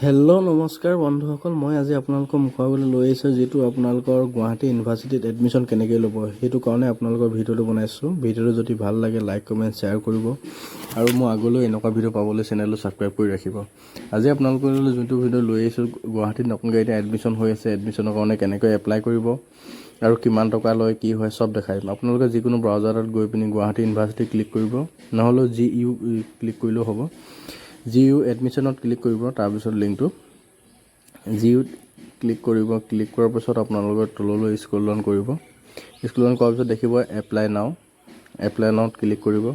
Hello' নমস্কাৰ বন্ধুসকল, মই আজি আপোনালোকৰ মুখাবলৈ লৈ আহিছোঁ যিটো আপোনালোকৰ গুৱাহাটী ইউনিভাৰ্চিটিত এডমিশ্যন কেনেকৈ ল'ব সেইটো কাৰণে আপোনালোকৰ ভিডিঅ'টো বনাইছোঁ। ভিডিঅ'টো যদি ভাল লাগে লাইক কমেণ্ট শ্বেয়াৰ কৰিব আৰু মই আগলৈ এনেকুৱা ভিডিঅ' পাবলৈ চেনেলটো ছাবস্ক্ৰাইব কৰি ৰাখিব। আজি আপোনালোকলৈ যোনটো ভিডিঅ' লৈ আহিছোঁ, গুৱাহাটীত নতুনকৈ এতিয়া এডমিশ্যন হৈ আছে, এডমিশ্যনৰ কাৰণে কেনেকৈ এপ্লাই কৰিব আৰু কিমান টকা লয় কি হয় চব দেখাই দিম। আপোনালোকে যিকোনো ব্ৰাউজাৰত গৈ পিনি গুৱাহাটী ইউনিভাৰ্চিটি ক্লিক কৰিব, নহ'লেও GU ক্লিক কৰিলেও হ'ব। GU এডমিশ্যনত ক্লিক কৰিব, তাৰপিছত লিংকটো GU ক্লিক কৰিব। ক্লিক কৰাৰ পিছত আপোনালোকৰ তললৈ স্ক্ৰল ডাউন কৰিব। স্ক্ৰল ডাউন কৰাৰ পিছত দেখিব এপ্লাই নাও। এপ্লাই নাওত ক্লিক কৰিব।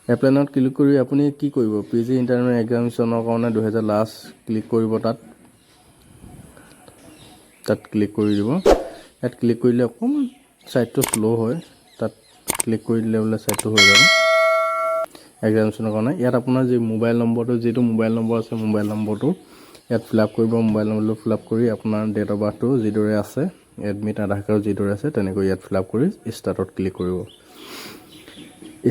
এপ্লাই নাওত ক্লিক কৰি আপুনি কি কৰিব, PG ইণ্টাৰনেট এক্সামিনেশ্যনৰ কাৰণে 2000 লাষ্ট ক্লিক কৰিব। তাত ক্লিক কৰি দিব। ইয়াত ক্লিক কৰিলে অকণমান ছাইটটো শ্ল' হয়, তাত ক্লিক কৰি দিলে বোলে ছাইটটো হৈ যাব এক্সামিনেশ্যনৰ কাৰণে। ইয়াত আপোনাৰ যি মোবাইল নম্বৰটো, যিটো মোবাইল নম্বৰ আছে মোবাইল নম্বৰটো ইয়াত ফিল আপ কৰিব। মোবাইল নম্বৰটো ফিল আপ কৰি আপোনাৰ ডেট অফ বাৰ্থটো যিদৰে আছে, এডমিট আধাৰ কাৰ্ড যিদৰে আছে তেনেকৈ ইয়াত ফিল আপ কৰি ষ্টাৰ্টত ক্লিক কৰিব।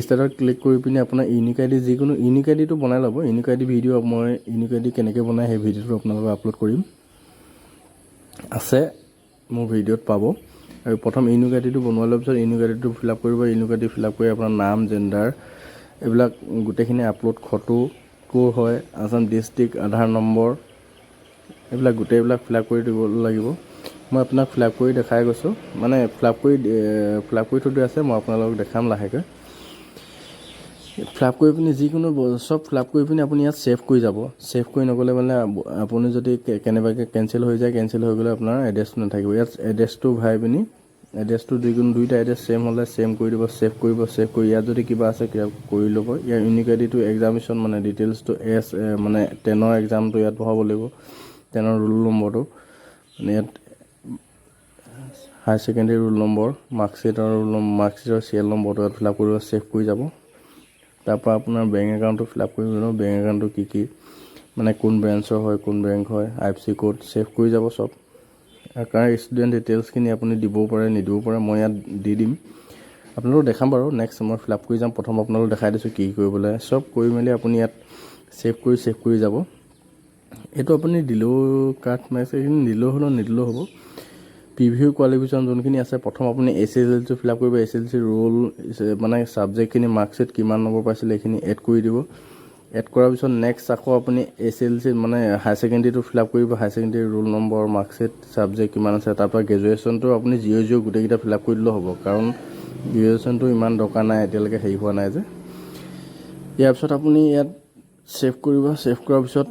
ষ্টাৰ্টত ক্লিক কৰি পিনি আপোনাৰ ইউনিক আই ডি, যিকোনো ইউনিক আই ডিটো বনাই ল'ব। ইউনিক আই ডি ভিডিঅ' মই ইউনিক আই ডি কেনেকৈ বনাই সেই ভিডিঅ'টো আপোনালোকক আপলোড কৰিম, আছে মোৰ ভিডিঅ'ত পাব। আৰু প্ৰথম ইউনিক আই ডিটো বনোৱাৰ পিছত ইউনিক আই ডিটো ফিল আপ কৰিব। ইউনিক আই ডি ফিল আপ কৰি আপোনাৰ নাম, জেণ্ডাৰ এইবিলাক গোটেইখিনি আপলোড, ফটো ক'ৰ হয়, আছাম ডিষ্ট্ৰিক্ট, আধাৰ নম্বৰ এইবিলাক গোটেইবিলাক ফিল আপ কৰি দিব লাগিব। মই আপোনাক ফিল আপ কৰি দেখাই গৈছোঁ, মানে ফিল আপ কৰি থৈ দিয়া আছে, মই আপোনালোকক দেখাম লাহেকৈ। ফিল আপ কৰি পিনি যিকোনো চব ফিল আপ কৰি পিনি আপুনি ইয়াত ছেভ কৰি যাব। ছেভ কৰি নগ'লে মানে আপুনি যদি কেনেবাকৈ কেঞ্চেল হৈ যায়, কেঞ্চেল হৈ গ'লে আপোনাৰ এড্ৰেছটো নাথাকিব। ইয়াত এড্ৰেছটো ভৰাই পিনি এড্ৰেছটো যিকোনো দুইটা এড্ৰেছ ছেম হ'লে ছেম কৰি দিব। ছেভ কৰিব। ছেভ কৰি ইয়াত যদি কিবা আছে কিবা কৰি ল'ব। ইয়াৰ ইউনিক আই ডিটো এক্সামিনেশ্যন মানে ডিটেইলছটো মানে 10ৰ এক্সামটো ইয়াত বহাব লাগিব, 10ৰ ৰোল নম্বৰটো। মানে ইয়াত হায়াৰ ছেকেণ্ডেৰী ৰোল নম্বৰ, মাৰ্কশ্বিটৰ চিৰিয়েল নম্বৰটো ইয়াত ফিল আপ কৰিব। ছেভ কৰি যাব। তাৰপৰা আপোনাৰ বেংক একাউণ্টটো ফিল আপ কৰিব। বেংক একাউণ্টটো কি মানে কোন ব্ৰেঞ্চৰ হয়, কোন বেংক হয়, IFC কোড ছেভ কৰি যাব চব। কাৰণ ষ্টুডেণ্ট ডিটেইলছখিনি আপুনি দিবও পাৰে নিদিবও পাৰে, মই ইয়াত দি দিম। আপোনালোকক দেখাম বাৰু নেক্সট মই ফিল আপ কৰি যাম। প্ৰথম আপোনালোকক দেখাই দিছোঁ কি কৰিব লাগে। চব কৰি মেলি আপুনি ইয়াত ছেভ কৰি যাব। এইটো আপুনি দিলেও কাট মাৰিছে, এইখিনি দিলেও হ'লেও নিদিলেও হ'ব। প্ৰিভিউ কোৱালিফিকেশ্যন যোনখিনি আছে, প্ৰথম আপুনি SSLC ফিল আপ কৰিব। SSLC ৰোল মানে ছাবজেক্টখিনি মাৰ্কশ্বিট কিমান নম্বৰ পাইছিলে এইখিনি এড কৰি দিব। এড কৰাৰ পিছত নেক্সট আকৌ আপুনি SSLC মানে হায়াৰ ছেকেণ্ডেৰীটো ফিল আপ কৰিব। Higher secondary roll number, marksheet, subject কিমান আছে, তাৰপৰা গ্ৰেজুৱেশ্যনটো আপুনি জিঅ' গোটেইকেইটা ফিল আপ কৰি দিলেও হ'ব, কাৰণ গ্ৰেজুৱেশ্যনটো ইমান দৰকাৰ নাই, এতিয়ালৈকে হেৰি হোৱা নাই যে। ইয়াৰ পিছত আপুনি ইয়াত ছেভ কৰিব। ছেভ কৰাৰ পিছত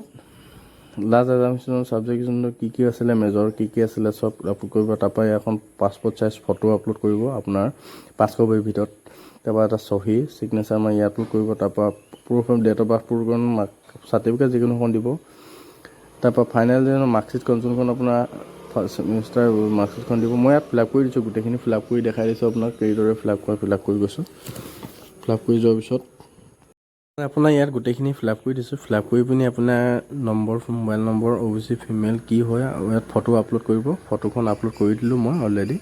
লাষ্ট এক্সামিনেশ্যনৰ ছাবজেক্টৰ কি আছিলে, মেজৰ কি আছিলে চব আপলোড কৰিব। তাৰপৰা এখন পাছপৰ্ট চাইজ ফটো আপলোড কৰিব আপোনাৰ 5 কপিৰ ভিতৰত। তাৰপৰা এটা চহী ছিগনেচাৰ মাৰি আপলোড কৰিব। তাৰপৰা proof of date of birth, proof certificate যিকোনো এখন দিব। তাৰপৰা ফাইনেল মাৰ্কশ্বিটখন যোনখন আপোনাৰ ফাৰ্ষ্ট ছেমিষ্টাৰ মাৰ্কশ্বিটখন দিব। মই ইয়াত ফিল আপ কৰি দিছোঁ, গোটেইখিনি ফিল আপ কৰি দেখাই দিছোঁ আপোনাক কেইদৰে ফিল আপ কৰি গৈছোঁ। ফিল আপ কৰি যোৱাৰ পিছত আপোনাৰ ইয়াত গোটেইখিনি ফিল আপ কৰি দিছোঁ। ফিল আপ কৰি পিনি আপোনাৰ number, mobile number, OBC female কি হয় আৰু ইয়াত ফটো আপলোড কৰিব। ফটোখন আপলোড কৰি দিলোঁ মই অলৰেডি।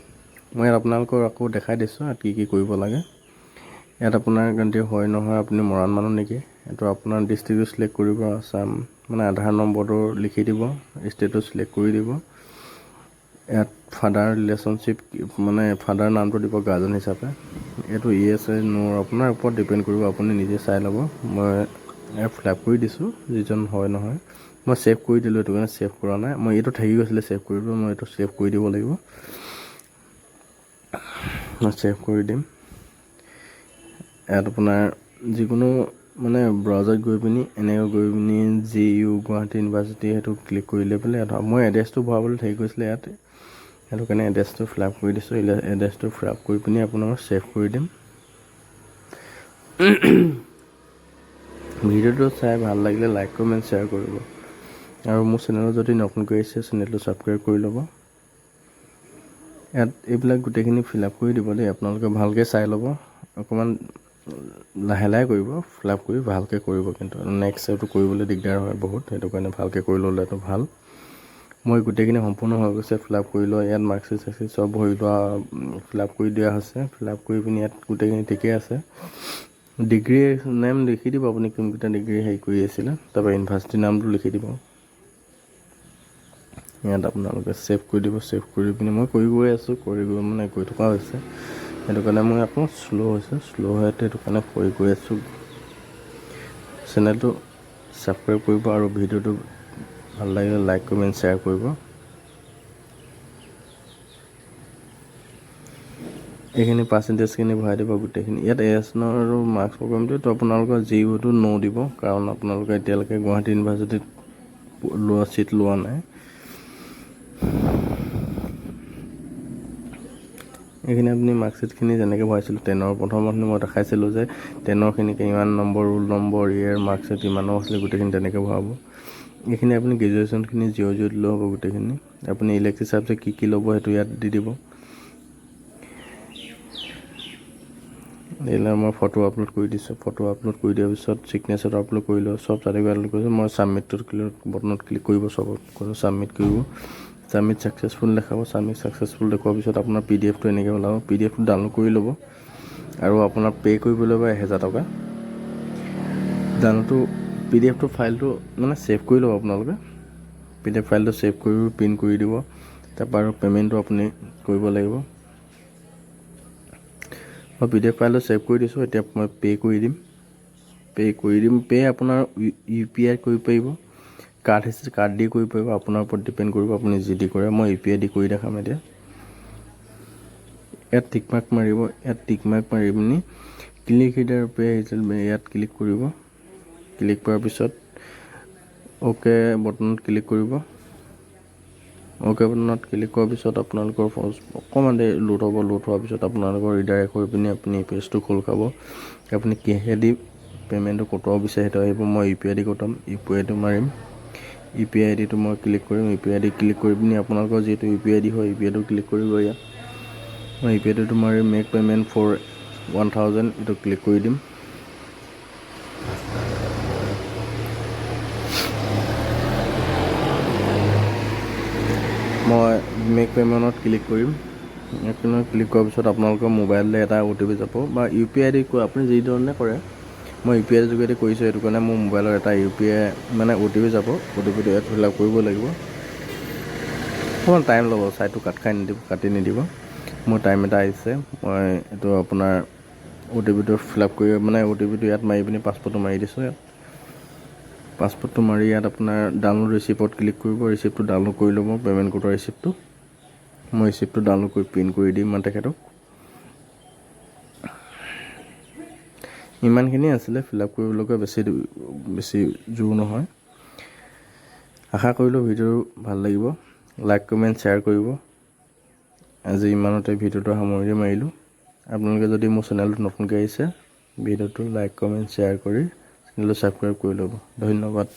মই ইয়াত আপোনালোকক আকৌ দেখাই দিছোঁ ইয়াত কি কৰিব লাগে। ইয়াত আপোনাৰ কিন্তু হয় নহয়, আপুনি মৰাণ মানুহ নেকি, এইটো আপোনাৰ ডিষ্ট্ৰিক্টটো চিলেক্ট কৰিব, আছাম মানে আধাৰ নম্বৰটো লিখি দিব, ষ্টেটটো চিলেক্ট কৰি দিব। ইয়াত ফাদাৰ ৰিলেশ্যনশ্বিপ মানে ফাদাৰ নামটো দিব গাৰ্জেন হিচাপে। এইটো ইয়েছ নো আপোনাৰ ওপৰত ডিপেণ্ড কৰিব, আপুনি নিজে চাই ল'ব। মই ইয়াত ফিল আপ কৰি দিছোঁ যিজন হয় নহয়। মই ছেভ কৰি দিলোঁ, এইটো কাৰণে ছেভ কৰা নাই। মই এইটো থাকি গৈছিলে ছেভ কৰিব, মই এইটো ছেভ কৰি দিব লাগিব। মই ছেভ কৰি দিম। ইয়াত আপোনাৰ যিকোনো মানে ব্ৰাউজাৰত গৈ পিনি এনেকৈ গৈ পিনি GU গুৱাহাটী ইউনিভাৰ্চিটি সেইটো ক্লিক কৰি লৈ পেলাই ইয়াত মই এড্ৰেছটো ভৰাবলৈ থাকি গৈছিলে ইয়াত, সেইটো কাৰণে এড্ৰেছটো ফিল আপ কৰি দিছোঁ। এড্ৰেছটো ফিল আপ কৰি পিনি আপোনালোকক ছেভ কৰি দিম। ভিডিঅ'টো চাই ভাল লাগিলে লাইক কমেণ্ট শ্বেয়াৰ কৰিব আৰু মোৰ চেনেলত যদি নতুনকৈ আহিছে চেনেলটো ছাবস্ক্ৰাইব কৰি ল'ব। ইয়াত এইবিলাক গোটেইখিনি ফিল আপ কৰি দিব দেই, আপোনালোকে ভালকৈ চাই ল'ব। অকণমান লাহে কৰিব, ফিল আপ কৰি ভালকৈ কৰিব, কিন্তু নেক্সট এইটো কৰিবলৈ দিগদাৰ হয় বহুত, সেইটো কাৰণে ভালকৈ কৰি ল'লেতো ভাল। মই গোটেইখিনি সম্পূৰ্ণ হৈ গৈছে, ফিল আপ কৰি লোৱা। ইয়াত মাৰ্কশ্বিট চাৰ্কশ্বিট চব ভৰি লোৱা, ফিল আপ কৰি দিয়া হৈছে। ফিল আপ কৰি পিনি ইয়াত গোটেইখিনি ঠিকেই আছে। ডিগ্ৰী নেম লিখি দিব আপুনি কোনকেইটা ডিগ্ৰী হেৰি কৰি আছিলে, তাৰপৰা ইউনিভাৰ্চিটিৰ নামটো লিখি দিব। ইয়াত আপোনালোকে ছেভ কৰি দিব। ছেভ কৰি পিনি মই কৰি গৈ আছোঁ, কৰি গৈ মানে গৈ থকা হৈছে, সেইটো কাৰণে মই অকণমান শ্ল' হৈছে, শ্ল' হৈ সেইটো কাৰণে কৰি গৈ আছোঁ। চেনেলটো ছাবস্ক্ৰাইব কৰিব আৰু ভিডিঅ'টো ভাল লাগিলে লাইক কমেণ্ট শ্বেয়াৰ কৰিব। এইখিনি পাৰ্চেণ্টেজখিনি ভৰাই দিব গোটেইখিনি। ইয়াত এছনৰ আৰু মাৰ্কছ প্ৰগ্ৰামটোতো আপোনালোকৰ জিঅ'টো দিব, কাৰণ আপোনালোকে এতিয়ালৈকে গুৱাহাটী ইউনিভাৰ্চিটিত ছিট লোৱা নাই। এইখিনি আপুনি মাৰ্কশ্বিটখিনি যেনেকৈ ভৰাইছিলোঁ 10ৰ প্ৰথমখিনি মই দেখাইছিলোঁ যে 10ৰখিনিকে ইমান নম্বৰ, ৰোল নম্বৰ, ইয়াৰ মাৰ্কশ্বিট ইমানৰ আছিলে, গোটেইখিনি তেনেকৈ ভৰাব। এইখিনি আপুনি গ্ৰেজুৱেশ্যনখিনি জিঅ'ত লৈ হ'ব গোটেইখিনি। আপুনি ইলেক্টিভ ছাবজেক্ট কি ল'ব সেইটো ইয়াত দি দিব। এইবিলাক মই ফটো আপলোড কৰি দিছোঁ। ফটো আপলোড কৰি দিয়াৰ পিছত ছিগনেচাৰটো আপলোড কৰি লওঁ, চব চাৰ্টিফিকেট আপলোড কৰিছোঁ। মই ছাবমিটটোত বটনত ক্লিক কৰিব, চবত কৈছোঁ ছাবমিট কৰিব। ছাবমিট ছাকচেছফুল দেখাব। ছাবমিট ছাকচেছফুল দেখুৱাৰ পিছত আপোনাৰ PDF-টো এনেকৈ ওলাব। PDF-টো ডাউনলোড কৰি ল'ব আৰু আপোনাৰ পে' কৰিব লাগিব 1000 টকা। ডাউনলোডটো PDF-টো ফাইলটো মানে ছেভ কৰি ল'ব আপোনালোকে। PDF ফাইলটো ছেভ কৰি প্ৰিণ্ট কৰি দিব। তাৰপৰা আৰু পে'মেণ্টটো আপুনি কৰিব লাগিব। মই PDF ফাইলটো ছেভ কৰি দিছোঁ, এতিয়া মই পে' কৰি দিম। পে' আপোনাৰ UPI কৰিব পাৰিব, কাৰ্ড দি কৰিব পাৰিব, আপোনাৰ ওপৰত ডিপেণ্ড কৰিব আপুনি যি দি কৰে। মই UPI দি কৰি দেখাম এতিয়া। ইয়াত টিক মাৰ্ক মাৰিব, ইয়াত টিক মাৰ্ক মাৰি পিনি ক্লিক হিডাৰ পে আহিছিল, ইয়াত ক্লিক কৰিব। ক্লিক কৰাৰ পিছত অ'কে বটনত ক্লিক কৰিব। অ'কে বটনত ক্লিক কৰাৰ পিছত আপোনালোকৰ অকণমান দেৰি লোড হ'ব। লোড হোৱাৰ পিছত আপোনালোকৰ ৰিডাইৰেক্ট হৈ পিনি আপুনি পেজটো খোল খাব। আপুনি কিহেদি পে'মেণ্টটো কটাব বিচাৰে সেইটো আহিব। মই UPI দি কটাম, UPI-টো মাৰিম। UPI ID-টো মই ক্লিক কৰিম। UPI ID ক্লিক কৰি পিনি আপোনালোকৰ যিহেতু UPI ID হয়, UPI-টো ক্লিক কৰিব ইয়াত। মই UPI ID-টো মাৰি মেক পে'মেণ্ট ফৰ 1000 এইটো ক্লিক কৰি দিম। মই মেক পে'মেণ্টত ক্লিক কৰিম। মেক পে'মেণ্টত ক্লিক কৰাৰ পিছত আপোনালোকৰ মোবাইললৈ এটা OTP যাব, বা UPI ID আপুনি যি ধৰণে কৰে। মই UPI ID যোগেদি কৰিছোঁ, সেইটো কাৰণে মোৰ মোবাইলৰ এটা UPI মানে OTP যাব। OTP-টো ইয়াত ফিল আপ কৰিব লাগিব। অকণমান টাইম ল'ব, চাইটো কাটি নিদিব। মোৰ টাইম এটা আহিছে, মই এইটো আপোনাৰ OTP-টো ফিল আপ কৰি মানে OTP-টো ইয়াত মাৰি পিনি পাছপৰ্টটো মাৰি দিছোঁ। ইয়াত পাছপৰ্টটো মাৰি ইয়াত আপোনাৰ ডাউনলোড ৰিচিপ্টত ক্লিক কৰিব। ৰিচিপ্টটো ডাউনলোড কৰি ল'ব, পে'মেণ্ট কোডৰ ৰিচিপ্টটো। মই ৰিচিপ্টটো ডাউনলোড কৰি প্ৰিণ্ট কৰি দিম মানে তেখেতক। ইমানখিনি আছিলে ফিল আপ কৰিবলৈকে, বেছি জোৰ নহয়। আশা কৰিলোঁ ভিডিঅ'টো ভাল লাগিব। লাইক কমেণ্ট শ্বেয়াৰ কৰিব। আজি ইমানতে ভিডিঅ'টো সামৰি মাৰিলোঁ। আপোনালোকে যদি মোৰ চেনেলটো নতুনকৈ আহিছে, ভিডিঅ'টো লাইক কমেণ্ট শ্বেয়াৰ কৰি চেনেলটো ছাবস্ক্ৰাইব কৰি ল'ব। ধন্যবাদ।